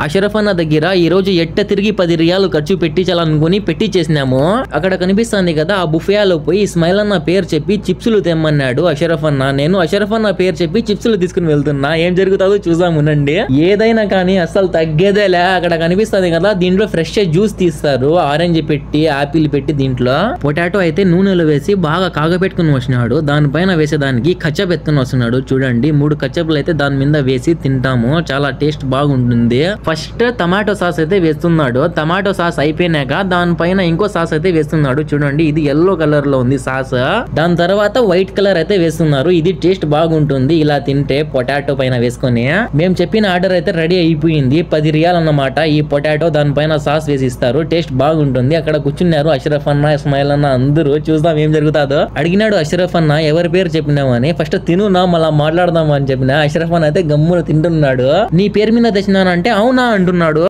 అషరఫ్ అన్న దగ్గర ఈ రోజు ఎట్ట తిరిగి 10 రియాలు ఖర్చు పెట్టించాలనుకుని పెట్టించేసినాము. అక్కడ కనిపిస్తుంది కదా ఆ బుఫేలో పోయి ఇస్మాయిల్ అన్న పేరు చెప్పి చిప్సులు తెమ్మన్నాడు అషరఫ్ అన్న. నేను అషరఫ్ అన్న పేరు చెప్పి చిప్సులు తీసుకుని వెళ్తున్నా. ఏం జరుగుతుందో చూసామునండి. ఏదైనా కానీ అసలు తగ్గేదేలే. అక్కడ కనిపిస్తుంది కదా దీంట్లో ఫ్రెష్ జ్యూస్ తీస్తారు, ఆరెంజ్ పెట్టి ఆపిల్ పెట్టి. దీంట్లో పొటాటో అయితే నూనెలో వేసి బాగా కాగపెట్టుకుని వచ్చినాడు. దానిపైన వేసేదానికి కచ్చప్ ఎత్తుకుని వస్తున్నాడు. చూడండి 3 కచ్చపులు అయితే దాని మీద వేసి తింటాము. చాలా టేస్ట్ బాగుంటుంది. ఫస్ట్ టమాటో సాస్ అయితే వేస్తున్నాడు. టమాటో సాస్ అయిపోయినాక దానిపైన ఇంకో సాస్ అయితే వేస్తున్నాడు. చూడండి ఇది ఎల్లో కలర్ లో ఉంది సాస్. దాని తర్వాత వైట్ కలర్ అయితే వేస్తున్నారు. ఇది టేస్ట్ బాగుంటుంది ఇలా తింటే పొటాటో పైన వేసుకొని. మేము చెప్పిన ఆర్డర్ అయితే రెడీ అయిపోయింది. 10 రియాల్ అన్నమాట. ఈ పొటాటో దానిపైన సాస్ వేసి ఇస్తారు. టేస్ట్ బాగుంటుంది. అక్కడ కూర్చున్నారు అషరఫ్ అన్న, ఇస్మాయిల్ అన్న అందరూ. చూద్దాం ఏం జరుగుతుందో. అడిగినాడు అషరఫ్ అన్న ఎవరి పేరు చెప్పినామని. ఫస్ట్ తినునా మళ్ళా మాట్లాడదాం అని చెప్పిన. అషరఫ్ అన్న అయితే గమ్మున తింటున్నాడు. నీ పేరు మీద తెచ్చినానంటే అవునా అంటున్నాడు.